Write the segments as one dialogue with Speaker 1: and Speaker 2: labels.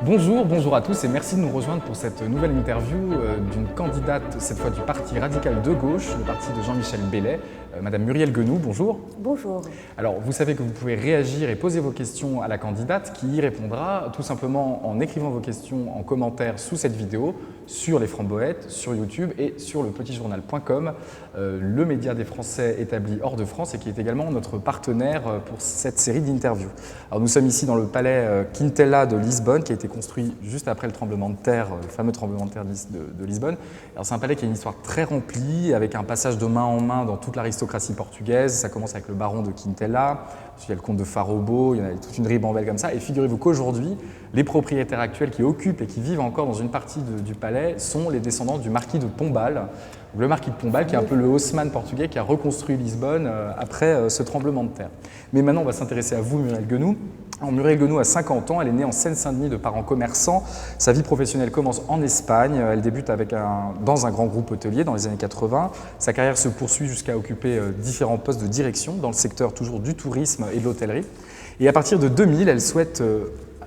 Speaker 1: Bonjour à tous et merci de nous rejoindre pour cette nouvelle interview d'une candidate, cette fois du Parti radical de gauche, le parti de Jean-Michel Beillet, Madame Muriel Guenoux, bonjour.
Speaker 2: Bonjour.
Speaker 1: Alors vous savez que vous pouvez réagir et poser vos questions à la candidate qui y répondra tout simplement en écrivant vos questions en commentaire sous cette vidéo sur les Framboettes, sur YouTube et sur lepetitjournal.com, le média des Français établi hors de France et qui est également notre partenaire pour cette série d'interviews. Alors nous sommes ici dans le palais Quintela de Lisbonne qui a été construit juste après le tremblement de terre, le fameux tremblement de terre de Lisbonne. Alors c'est un palais qui a une histoire très remplie avec un passage de main en main dans toute l'aristocratie portugaise. Ça commence avec le baron de Quintela, il y a le comte de Farobo, il y en a toute une ribambelle comme ça. Et figurez-vous qu'aujourd'hui, les propriétaires actuels qui occupent et qui vivent encore dans une partie du palais sont les descendants du marquis de Pombal. Le marquis de Pombal, qui est un peu le Haussmann portugais qui a reconstruit Lisbonne après ce tremblement de terre. Mais maintenant, on va s'intéresser à vous, Muriel Guenoux. Alors, Muriel Guenoux a 50 ans, elle est née en Seine-Saint-Denis de parents commerçants. Sa vie professionnelle commence en Espagne. Elle débute dans un grand groupe hôtelier dans les années 80. Sa carrière se poursuit jusqu'à occuper différents postes de direction dans le secteur toujours du tourisme et de l'hôtellerie. Et à partir de 2000, elle souhaite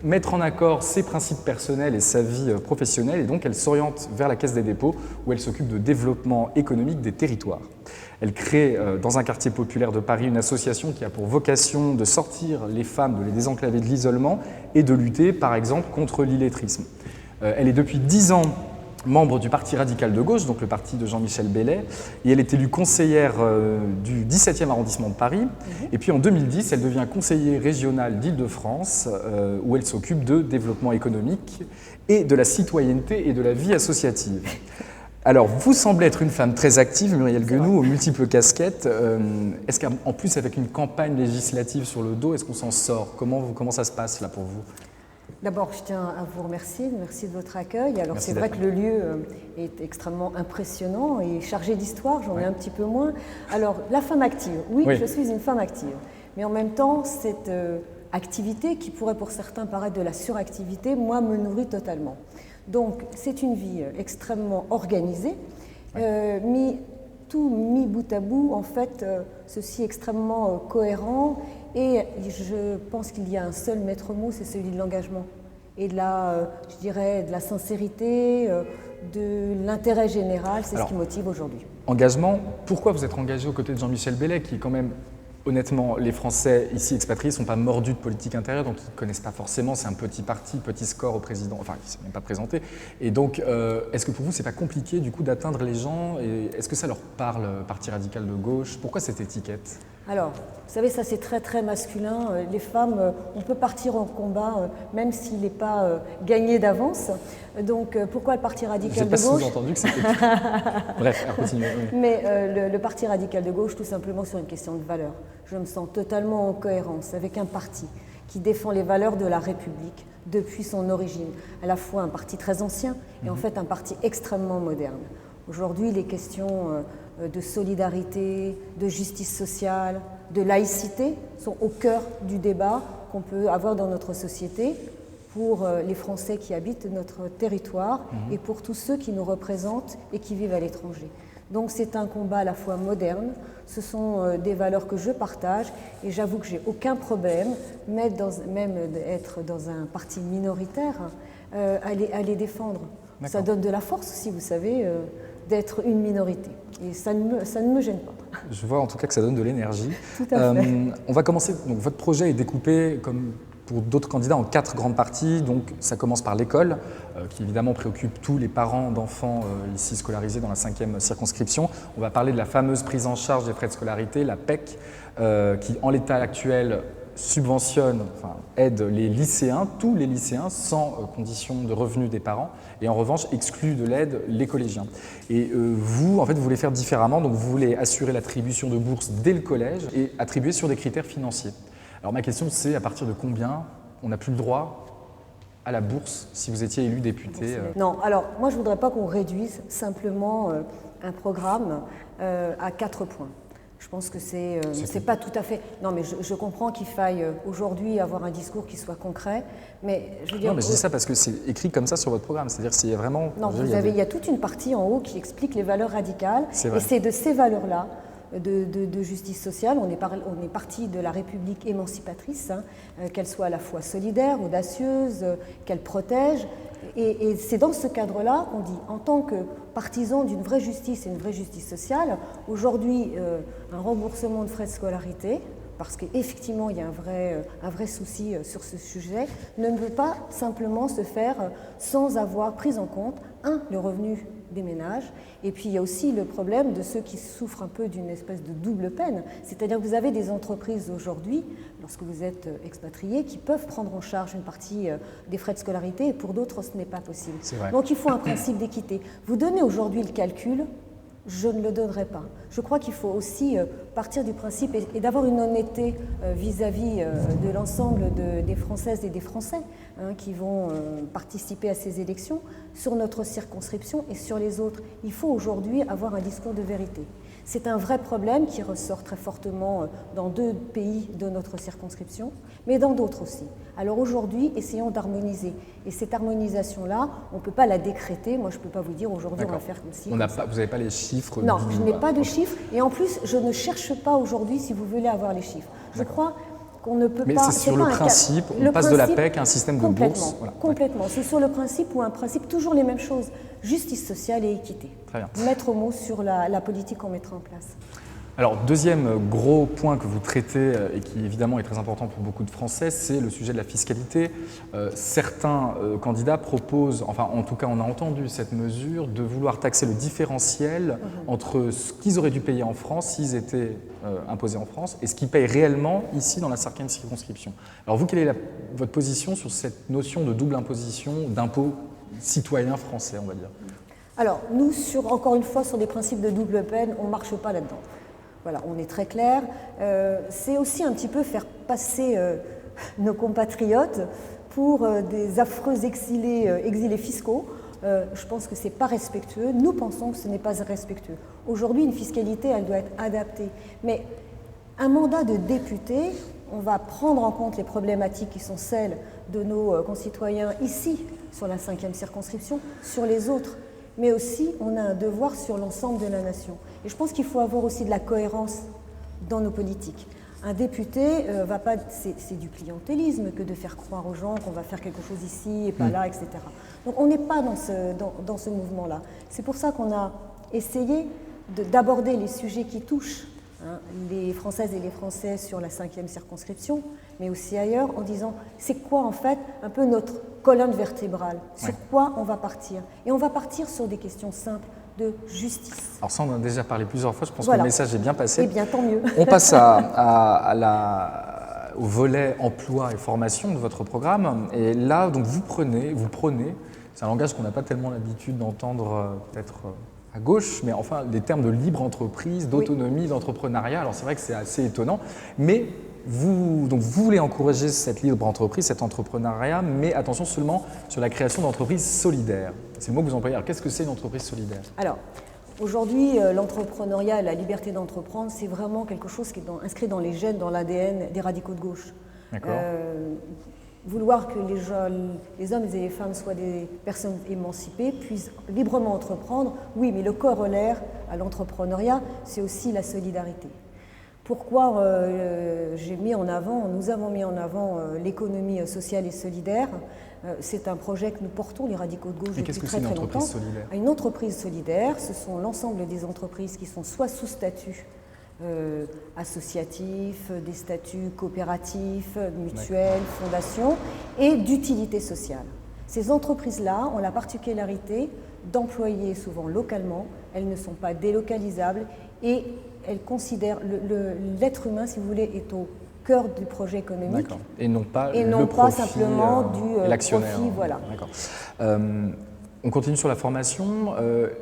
Speaker 1: mettre en accord ses principes personnels et sa vie professionnelle, et donc elle s'oriente vers la Caisse des dépôts où elle s'occupe de développement économique des territoires. Elle crée dans un quartier populaire de Paris une association qui a pour vocation de sortir les femmes, de les désenclaver de l'isolement et de lutter par exemple contre l'illettrisme. Elle est depuis 10 ans membre du Parti radical de gauche, donc le parti de Jean-Michel Beillet, et elle est élue conseillère du 17e arrondissement de Paris. Et puis en 2010, elle devient conseillère régionale d'Île-de-France, où elle s'occupe de développement économique et de la citoyenneté et de la vie associative. Alors, vous semblez être une femme très active, Muriel Guenoux, aux multiples casquettes. Est-ce qu'en plus, avec une campagne législative sur le dos, est-ce qu'on s'en sort ? Comment ça se passe là pour vous ?
Speaker 2: D'abord, je tiens à vous remercier. Merci de votre accueil. Alors, c'est vrai que le lieu est extrêmement impressionnant et chargé d'histoire. J'en ai un petit peu moins. Alors, la femme active. Oui, je suis une femme active. Mais en même temps, cette activité, qui pourrait pour certains paraître de la suractivité, moi, me nourrit totalement. Donc, c'est une vie extrêmement organisée, mis bout à bout, en fait, ceci extrêmement cohérent. Et je pense qu'il y a un seul maître mot, c'est celui de l'engagement et de la, je dirais, de la sincérité, de l'intérêt général, c'est ce qui motive aujourd'hui.
Speaker 1: Engagement, pourquoi vous êtes engagé aux côtés de Jean-Michel Beillet, qui est quand même, honnêtement, les Français ici expatriés ne sont pas mordus de politique intérieure, donc ils ne connaissent pas forcément, c'est un petit parti, petit score au président, enfin, qui ne s'est même pas présenté. Et donc, est-ce que pour vous, ce n'est pas compliqué du coup d'atteindre les gens et est-ce que ça leur parle, Parti radical de gauche ? Pourquoi cette étiquette ?
Speaker 2: Alors, vous savez, ça c'est très très masculin. Les femmes, on peut partir en combat même s'il n'est pas gagné d'avance. Donc, pourquoi le Parti radical de gauche ?
Speaker 1: Je n'ai pas sous-entendu que c'était... Bref, continuez. Oui.
Speaker 2: Mais le Parti radical de gauche, tout simplement sur une question de valeur. Je me sens totalement en cohérence avec un parti qui défend les valeurs de la République depuis son origine. À la fois un parti très ancien et en fait un parti extrêmement moderne. Aujourd'hui, les questions de solidarité, de justice sociale, de laïcité sont au cœur du débat qu'on peut avoir dans notre société pour les Français qui habitent notre territoire et pour tous ceux qui nous représentent et qui vivent à l'étranger. Donc c'est un combat à la fois moderne, ce sont des valeurs que je partage et j'avoue que j'ai aucun problème, même être dans un parti minoritaire, à les défendre. Ça donne de la force aussi, vous savez, d'être une minorité. Et ça ne me gêne pas.
Speaker 1: Je vois en tout cas que ça donne de l'énergie.
Speaker 2: Tout à fait.
Speaker 1: On va commencer. Donc, votre projet est découpé, comme pour d'autres candidats, en 4 grandes parties. Donc, ça commence par l'école, qui évidemment préoccupe tous les parents d'enfants ici scolarisés dans la 5e circonscription. On va parler de la fameuse prise en charge des frais de scolarité, la PEC, qui en l'état actuel subventionne, aide les lycéens, tous les lycéens, sans condition de revenus des parents, et en revanche exclut de l'aide les collégiens. Et vous, en fait, vous voulez faire différemment, donc vous voulez assurer l'attribution de bourses dès le collège et attribuer sur des critères financiers. Alors ma question, c'est à partir de combien on n'a plus le droit à la bourse si vous étiez élu député
Speaker 2: Non, alors moi je ne voudrais pas qu'on réduise simplement un programme à 4 points. Je pense que c'est pas tout à fait... Non, mais je comprends qu'il faille aujourd'hui avoir un discours qui soit concret, mais je veux dire...
Speaker 1: Non, mais je dis ça parce que c'est écrit comme ça sur votre programme, c'est-à-dire s'il y a vraiment...
Speaker 2: Non, il y a toute une partie en haut qui explique les valeurs radicales, et c'est de ces valeurs-là de justice sociale. On est parti de la République émancipatrice, hein, qu'elle soit à la fois solidaire, audacieuse, qu'elle protège. Et c'est dans ce cadre-là qu'on dit, en tant que partisan d'une vraie justice et une vraie justice sociale, aujourd'hui, un remboursement de frais de scolarité, parce qu'effectivement il y a un vrai souci sur ce sujet, ne peut pas simplement se faire sans avoir pris en compte, le revenu des ménages, et puis il y a aussi le problème de ceux qui souffrent un peu d'une espèce de double peine, c'est-à-dire que vous avez des entreprises aujourd'hui, lorsque vous êtes expatrié, qui peuvent prendre en charge une partie des frais de scolarité, et pour d'autres ce n'est pas possible. Donc il faut un principe d'équité. Vous donnez aujourd'hui le calcul, je ne le donnerai pas. Je crois qu'il faut aussi partir du principe et d'avoir une honnêteté vis-à-vis de l'ensemble des Françaises et des Français, hein, qui vont participer à ces élections, sur notre circonscription et sur les autres. Il faut aujourd'hui avoir un discours de vérité. C'est un vrai problème qui ressort très fortement dans 2 pays de notre circonscription, mais dans d'autres aussi. Alors aujourd'hui, essayons d'harmoniser. Et cette harmonisation-là, on ne peut pas la décréter. Moi, je ne peux pas vous dire aujourd'hui on va faire comme ci.
Speaker 1: Vous n'avez pas les chiffres?
Speaker 2: Non, je n'ai pas de chiffres. Et en plus, je ne cherche pas aujourd'hui, si vous voulez, avoir les chiffres. Je crois qu'on ne peut pas...
Speaker 1: Mais c'est sur le principe, on passe de la PEC à un système de bourse.
Speaker 2: Voilà. Complètement. C'est sur le principe ou un principe, toujours les mêmes choses. Justice sociale et équité.
Speaker 1: Très bien.
Speaker 2: Mettre mot sur la politique qu'on mettra en place.
Speaker 1: Alors, deuxième gros point que vous traitez et qui évidemment est très important pour beaucoup de Français, c'est le sujet de la fiscalité. Certains candidats proposent, enfin en tout cas on a entendu cette mesure, de vouloir taxer le différentiel entre ce qu'ils auraient dû payer en France s'ils étaient imposés en France et ce qu'ils payent réellement ici dans la 5e circonscription. Alors vous, quelle est votre position sur cette notion de double imposition, d'impôt citoyen français, on va dire?
Speaker 2: Alors, nous, encore une fois, sur des principes de double peine, on ne marche pas là-dedans. Voilà, on est très clair. C'est aussi un petit peu faire passer nos compatriotes pour des affreux exilés fiscaux. Je pense que ce n'est pas respectueux. Nous pensons que ce n'est pas respectueux. Aujourd'hui, une fiscalité, elle doit être adaptée. Mais un mandat de député, on va prendre en compte les problématiques qui sont celles de nos concitoyens ici, sur la 5e circonscription, sur les autres. Mais aussi, on a un devoir sur l'ensemble de la nation. Et je pense qu'il faut avoir aussi de la cohérence dans nos politiques. Un député va pas, c'est du clientélisme que de faire croire aux gens qu'on va faire quelque chose ici et pas là, etc. Donc on n'est pas dans ce mouvement-là. C'est pour ça qu'on a essayé d'aborder les sujets qui touchent les Françaises et les Français sur la 5e circonscription, mais aussi ailleurs, en disant c'est quoi en fait un peu notre colonne vertébrale, sur quoi on va partir. Et on va partir sur des questions simples de justice. Alors
Speaker 1: ça, on en a déjà parlé plusieurs fois, je pense que le message est bien passé.
Speaker 2: Eh bien, tant mieux.
Speaker 1: On passe au volet emploi et formation de votre programme. Et là, donc, vous prenez, c'est un langage qu'on n'a pas tellement l'habitude d'entendre peut-être à gauche, mais enfin, des termes de libre entreprise, d'autonomie, d'entrepreneuriat. Alors c'est vrai que c'est assez étonnant, mais vous voulez encourager cette libre entreprise, cet entrepreneuriat, mais attention seulement sur la création d'entreprises solidaires. C'est le mot que vous employez. Alors qu'est-ce que c'est une entreprise solidaire?
Speaker 2: Alors, aujourd'hui, l'entrepreneuriat, la liberté d'entreprendre, c'est vraiment quelque chose qui est inscrit dans les gènes, dans l'ADN des radicaux de gauche.
Speaker 1: D'accord.
Speaker 2: Vouloir que les hommes et les femmes soient des personnes émancipées, puissent librement entreprendre, oui, mais le corollaire à l'entrepreneuriat, c'est aussi la solidarité. Pourquoi nous avons mis en avant l'économie sociale et solidaire? C'est un projet que nous portons, les radicaux de gauche, depuis très très longtemps. Une entreprise solidaire, ce sont l'ensemble des entreprises qui sont soit sous statut associatif, des statuts coopératifs, mutuels, fondations et d'utilité sociale. Ces entreprises-là ont la particularité d'employer souvent localement, elles ne sont pas délocalisables et elles considèrent l'être humain, si vous voulez, est au cœur du projet économique.
Speaker 1: Et non pas
Speaker 2: simplement du profit. Voilà.
Speaker 1: On continue sur la formation.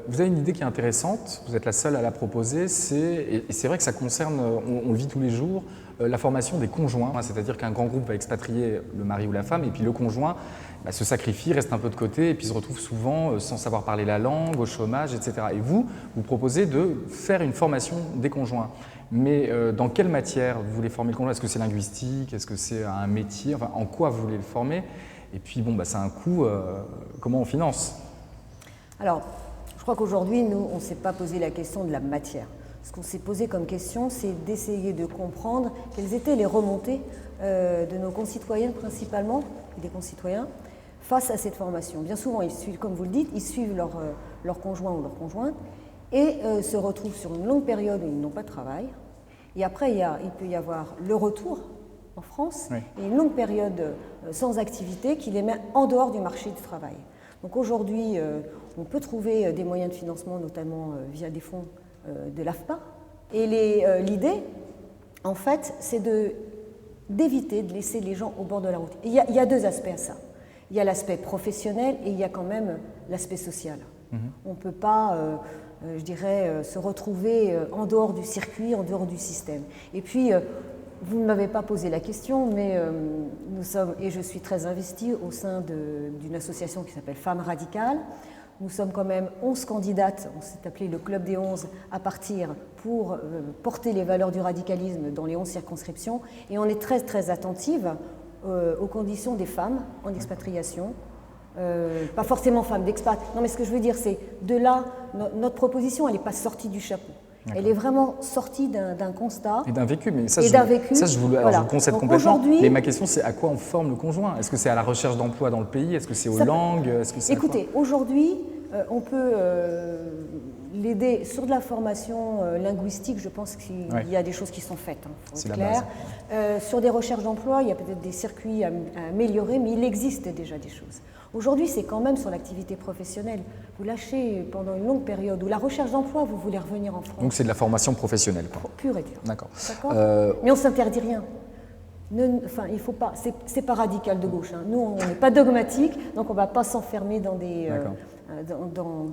Speaker 1: Vous avez une idée qui est intéressante, vous êtes la seule à la proposer, et c'est vrai que ça concerne, on le vit tous les jours, la formation des conjoints, c'est-à-dire qu'un grand groupe va expatrier le mari ou la femme, et puis le conjoint se sacrifie, reste un peu de côté, et puis se retrouve souvent sans savoir parler la langue, au chômage, etc. Et vous proposez de faire une formation des conjoints. Mais dans quelle matière vous voulez former le conjoint? Est-ce que c'est linguistique? Est-ce que c'est un métier? Enfin, en quoi vous voulez le former? Et puis, ça a un coût, comment on finance?
Speaker 2: Alors, je crois qu'aujourd'hui, nous, on ne s'est pas posé la question de la matière. Ce qu'on s'est posé comme question, c'est d'essayer de comprendre quelles étaient les remontées de nos concitoyennes principalement, et des concitoyens, face à cette formation. Bien souvent, ils suivent, comme vous le dites, ils suivent leur conjoint ou leur conjointe et se retrouvent sur une longue période où ils n'ont pas de travail. Et après, il peut y avoir le retour en France et une longue période sans activité qui les met en dehors du marché du travail. Donc aujourd'hui, on peut trouver des moyens de financement, notamment via des fonds de l'AFPA. Et l'idée, en fait, c'est d'éviter de laisser les gens au bord de la route. Il y a deux aspects à ça. Il y a l'aspect professionnel et il y a quand même l'aspect social. On ne peut pas, je dirais, se retrouver en dehors du circuit, en dehors du système. Et puis, vous ne m'avez pas posé la question, mais nous sommes, et je suis très investie au sein d'une association qui s'appelle Femmes Radicales. Nous sommes quand même 11 candidates, on s'est appelé le Club des 11 à partir pour porter les valeurs du radicalisme dans les 11 circonscriptions. Et on est très très attentive aux conditions des femmes en expatriation. Pas forcément femmes d'expat. Non, mais ce que je veux dire, c'est de là, notre proposition, elle n'est pas sortie du chapeau. Elle est vraiment sortie d'un constat.
Speaker 1: Et d'un vécu, mais ça, je vous le concède complètement. Mais ma question, c'est à quoi on forme le conjoint? Est-ce que c'est à la recherche d'emploi dans le pays? Est-ce que c'est aux langues?
Speaker 2: Écoutez, aujourd'hui, on peut l'aider sur de la formation linguistique. Je pense qu'il y a des choses qui sont faites, faut être clair. Sur des recherches d'emploi, il y a peut-être des circuits à améliorer, mais il existe déjà des choses. Aujourd'hui, c'est quand même sur l'activité professionnelle. Vous lâchez pendant une longue période, ou la recherche d'emploi, vous voulez revenir en France.
Speaker 1: Donc c'est de la formation professionnelle, quoi.
Speaker 2: Pure et dure.
Speaker 1: D'accord.
Speaker 2: Mais on ne s'interdit rien. Enfin, il faut pas. C'est pas radical de gauche. Nous, on n'est pas dogmatique, donc on ne va pas s'enfermer dans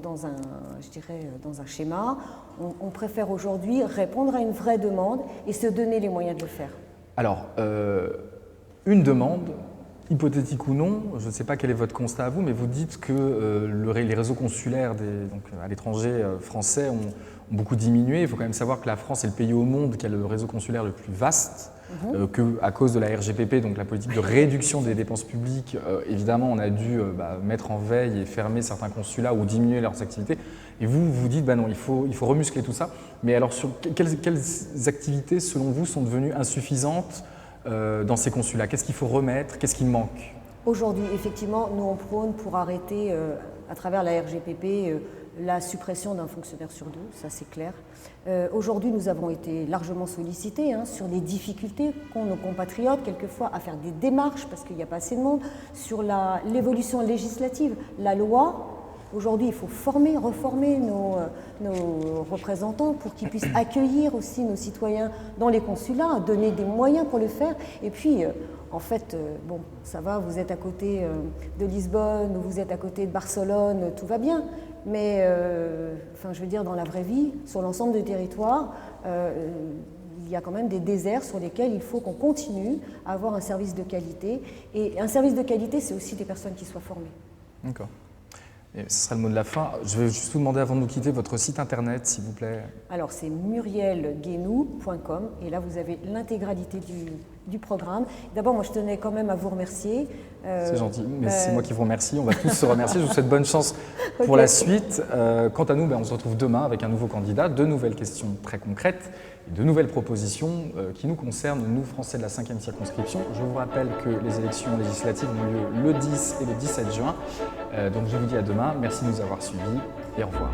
Speaker 2: dans un schéma. On préfère aujourd'hui répondre à une vraie demande et se donner les moyens de le faire.
Speaker 1: Alors, une demande, hypothétique ou non, je ne sais pas quel est votre constat à vous, mais vous dites que les réseaux consulaires à l'étranger français ont beaucoup diminué. Il faut quand même savoir que la France est le pays au monde qui a le réseau consulaire le plus vaste, qu'à cause de la RGPP, donc la politique de réduction des dépenses publiques, évidemment, on a dû mettre en veille et fermer certains consulats ou diminuer leurs activités. Et vous dites, non, il faut remuscler tout ça. Mais alors, sur quelles activités, selon vous, sont devenues insuffisantes dans ces consulats? Qu'est-ce qu'il faut remettre? Qu'est-ce qui manque?
Speaker 2: Aujourd'hui, effectivement, nous on prône pour arrêter, à travers la RGPP, la suppression d'un fonctionnaire sur deux, ça c'est clair. Aujourd'hui, nous avons été largement sollicités sur les difficultés qu'ont nos compatriotes, quelquefois, à faire des démarches, parce qu'il n'y a pas assez de monde, sur l'évolution législative. La loi, aujourd'hui, il faut reformer nos représentants pour qu'ils puissent accueillir aussi nos citoyens dans les consulats, donner des moyens pour le faire. Et puis, en fait, bon, ça va, vous êtes à côté de Lisbonne, ou vous êtes à côté de Barcelone, tout va bien. Mais, enfin, je veux dire, dans la vraie vie, sur l'ensemble du territoire, il y a quand même des déserts sur lesquels il faut qu'on continue à avoir un service de qualité. Et un service de qualité, c'est aussi des personnes qui soient formées.
Speaker 1: D'accord. Et ce sera le mot de la fin. Je vais juste vous demander avant de nous quitter votre site internet, s'il vous plaît.
Speaker 2: Alors c'est murielguénou.com et là vous avez l'intégralité du programme. D'abord, moi je tenais quand même à vous remercier.
Speaker 1: C'est gentil, mais c'est moi qui vous remercie. On va tous se remercier. Je vous souhaite bonne chance pour la suite. Quant à nous, on se retrouve demain avec un nouveau candidat, de nouvelles questions très concrètes et de nouvelles propositions qui nous concernent, nous Français de la 5e circonscription. Je vous rappelle que les élections législatives ont lieu le 10 et le 17 juin. Donc je vous dis à demain. Merci de nous avoir suivis et au revoir.